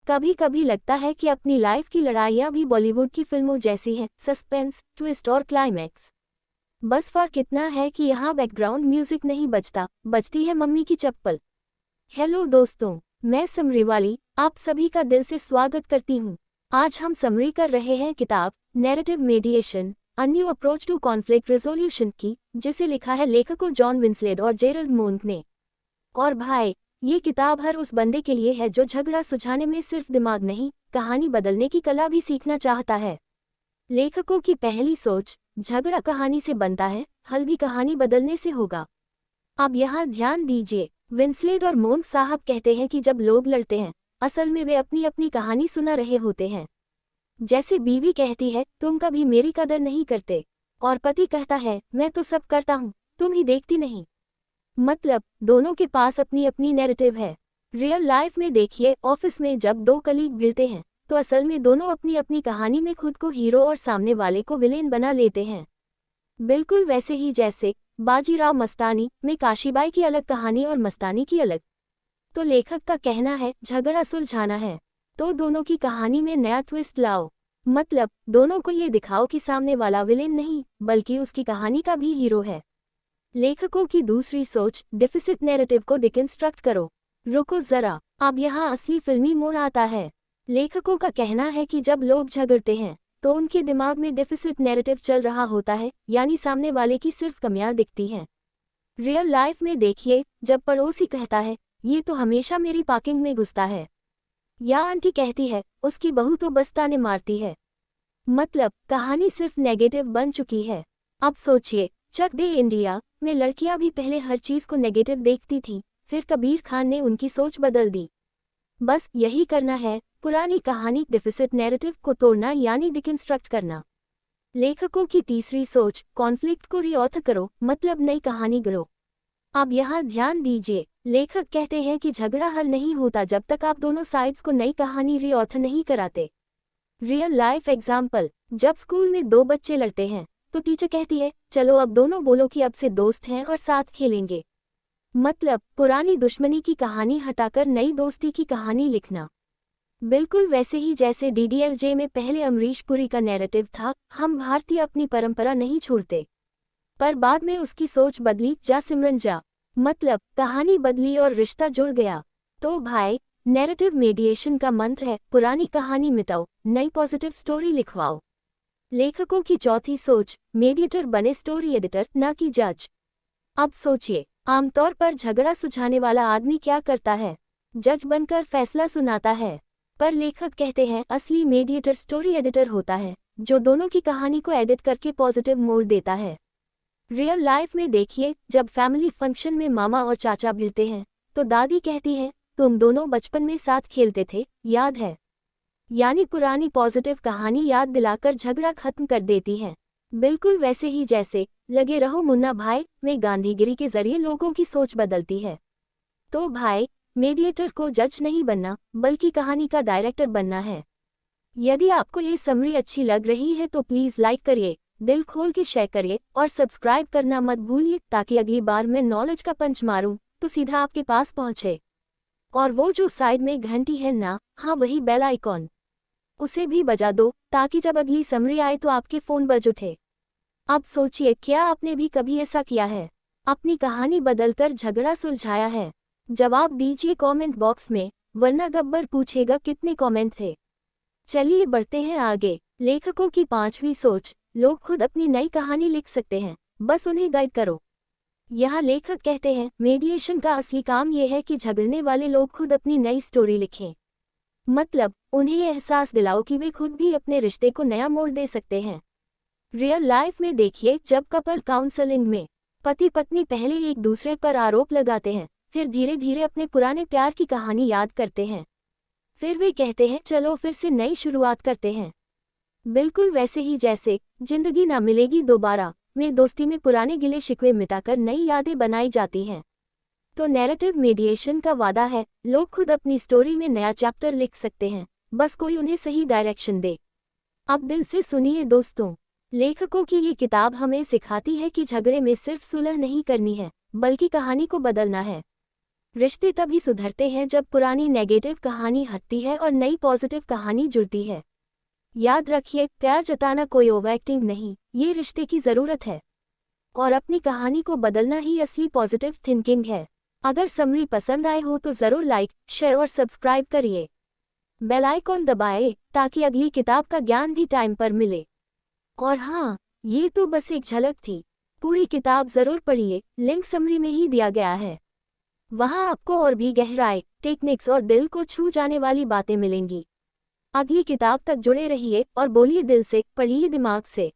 कभी कभी लगता है कि अपनी लाइफ की लड़ाइयाँ भी बॉलीवुड की फिल्मों जैसी हैं, सस्पेंस, ट्विस्ट और क्लाइमैक्स। बस फर्क इतना है कि यहाँ बैकग्राउंड म्यूजिक नहीं बजता, बजती है मम्मी की चप्पल। हेलो दोस्तों, मैं समरीवाली आप सभी का दिल से स्वागत करती हूँ। आज हम समरी कर रहे हैं किताब narrative mediation, a new approach to conflict resolution की, जिसे लिखा है लेखकों जॉन विंसलेट और जेरल्ड मोन्क ने। और भाई, ये किताब हर उस बंदे के लिए है जो झगड़ा सुलझाने में सिर्फ दिमाग नहीं, कहानी बदलने की कला भी सीखना चाहता है। लेखकों की पहली सोच, झगड़ा कहानी से बनता है, हल भी कहानी बदलने से होगा। अब यहाँ ध्यान दीजिए, विंसलेट और मोन्क साहब कहते हैं कि जब लोग लड़ते हैं, असल में वे अपनी अपनी कहानी सुना रहे होते हैं। जैसे बीवी कहती है, तुम कभी मेरी कदर नहीं करते, और पति कहता है, मैं तो सब करता हूँ, तुम ही देखती नहीं। मतलब दोनों के पास अपनी अपनी नैरेटिव है। रियल लाइफ में देखिए, ऑफिस में जब दो कलीग भिड़ते हैं तो असल में दोनों अपनी अपनी कहानी में खुद को हीरो और सामने वाले को विलेन बना लेते हैं। बिल्कुल वैसे ही जैसे बाजीराव मस्तानी में काशीबाई की अलग कहानी और मस्तानी की अलग। तो लेखक का कहना है, झगड़ा सुलझाना है तो दोनों की कहानी में नया ट्विस्ट लाओ। मतलब दोनों को ये दिखाओ कि सामने वाला विलेन नहीं, बल्कि उसकी कहानी का भी हीरो है। लेखकों की दूसरी सोच, डिफिसिट नैरेटिव को डिकंस्ट्रक्ट करो। रुको जरा, अब यहाँ असली फिल्मी मोड़ आता है। लेखकों का कहना है कि जब लोग झगड़ते हैं तो उनके दिमाग में डिफिसिट नैरेटिव चल रहा होता है, यानी सामने वाले की सिर्फ कमियां दिखती हैं। रियल लाइफ में देखिए, जब पड़ोसी कहता है, ये तो हमेशा मेरी पार्किंग में घुसता है, या आंटी कहती है, उसकी बहू तो बस ताने मारती है। मतलब कहानी सिर्फ नेगेटिव बन चुकी है। अब सोचिए, चक दे इंडिया में लड़कियां भी पहले हर चीज को नेगेटिव देखती थीं, फिर कबीर खान ने उनकी सोच बदल दी। बस यही करना है, पुरानी कहानी डिफिसिट नैरेटिव को तोड़ना यानी डिकंस्ट्रक्ट करना। लेखकों की तीसरी सोच, कॉन्फ्लिक्ट को रीऑथ करो, मतलब नई कहानी गढ़ो। अब यहाँ ध्यान दीजिए, लेखक कहते हैं कि झगड़ा हल नहीं होता जब तक आप दोनों साइड्स को नई कहानी रीऑथ नहीं कराते। रियल लाइफ एग्जाम्पल, जब स्कूल में दो बच्चे लड़ते हैं तो टीचर कहती है, चलो अब दोनों बोलो कि अब से दोस्त हैं और साथ खेलेंगे। मतलब पुरानी दुश्मनी की कहानी हटाकर नई दोस्ती की कहानी लिखना। बिल्कुल वैसे ही जैसे डीडीएलजे में पहले अमरीश पुरी का नैरेटिव था, हम भारतीय अपनी परंपरा नहीं छोड़ते, पर बाद में उसकी सोच बदली, जा सिमरन जा। मतलब कहानी बदली और रिश्ता जुड़ गया। तो भाई, नैरेटिव मीडिएशन का मंत्र है, पुरानी कहानी मिटाओ, नई पॉजिटिव स्टोरी लिखवाओ। लेखकों की चौथी सोच, मीडिएटर बने स्टोरी एडिटर, ना कि जज। अब सोचिए, आमतौर पर झगड़ा सुलझाने वाला आदमी क्या करता है? जज बनकर फैसला सुनाता है। पर लेखक कहते हैं, असली मीडिएटर स्टोरी एडिटर होता है, जो दोनों की कहानी को एडिट करके पॉजिटिव मोड़ देता है। रियल लाइफ में देखिए, जब फैमिली फंक्शन में मामा और चाचा भिड़ते हैं तो दादी कहती है, तुम दोनों बचपन में साथ खेलते थे, याद है? यानी पुरानी पॉजिटिव कहानी याद दिलाकर झगड़ा खत्म कर देती है। बिल्कुल वैसे ही जैसे लगे रहो मुन्ना भाई में गांधीगिरी के जरिए लोगों की सोच बदलती है। तो भाई, मीडिएटर को जज नहीं बनना, बल्कि कहानी का डायरेक्टर बनना है। यदि आपको ये समरी अच्छी लग रही है तो प्लीज़ लाइक करिए, दिल खोल के शेयर करिए और सब्सक्राइब करना मत भूलिए, ताकि अगली बार मैं नॉलेज का पंच मारूं तो सीधा आपके पास पहुंचे। और वो जो साइड में घंटी है ना, हाँ वही बेल आइकॉन, उसे भी बजा दो, ताकि जब अगली समरी आए तो आपके फ़ोन बज उठे। अब सोचिए, क्या आपने भी कभी ऐसा किया है? अपनी कहानी बदलकर झगड़ा सुलझाया है? जवाब दीजिए कमेंट बॉक्स में, वरना गब्बर पूछेगा कितने कमेंट थे। चलिए बढ़ते हैं आगे। लेखकों की पांचवी सोच, लोग खुद अपनी नई कहानी लिख सकते हैं, बस उन्हें गाइड करो। यहाँ लेखक कहते हैं, मीडिएशन का असली काम यह है कि झगड़ने वाले लोग खुद अपनी नई स्टोरी लिखें। मतलब उन्हें यह एहसास दिलाओ कि वे खुद भी अपने रिश्ते को नया मोड़ दे सकते हैं। रियल लाइफ में देखिए, जब कपल काउंसलिंग में पति पत्नी पहले एक दूसरे पर आरोप लगाते हैं, फिर धीरे धीरे अपने पुराने प्यार की कहानी याद करते हैं, फिर वे कहते हैं, चलो फिर से नई शुरुआत करते हैं। बिल्कुल वैसे ही जैसे जिंदगी ना मिलेगी दोबारा में दोस्ती में पुराने गिले शिकवे मिटाकर नई यादें बनाई जाती हैं। तो नैरेटिव मीडिएशन का वादा है, लोग खुद अपनी स्टोरी में नया चैप्टर लिख सकते हैं, बस कोई उन्हें सही डायरेक्शन दे। अब दिल से सुनिए दोस्तों, लेखकों की ये किताब हमें सिखाती है कि झगड़े में सिर्फ सुलह नहीं करनी है, बल्कि कहानी को बदलना है। रिश्ते तभी सुधरते हैं जब पुरानी नेगेटिव कहानी हटती है और नई पॉजिटिव कहानी जुड़ती है। याद रखिए, प्यार जताना कोई ओवरएक्टिंग नहीं, ये रिश्ते की ज़रूरत है। और अपनी कहानी को बदलना ही असली पॉजिटिव थिंकिंग है। अगर समरी पसंद आए हो तो ज़रूर लाइक, शेयर और सब्सक्राइब करिए। बेल आइकॉन दबाएं ताकि अगली किताब का ज्ञान भी टाइम पर मिले। और हाँ, ये तो बस एक झलक थी। पूरी किताब ज़रूर पढ़िए, लिंक समरी में ही दिया गया है। वहाँ आपको और भी गहराई, टेक्निक्स और दिल को छू जाने वाली बातें मिलेंगी। अगली किताब तक जुड़े रहिए और बोलिए दिल से, पढ़िए दिमाग से।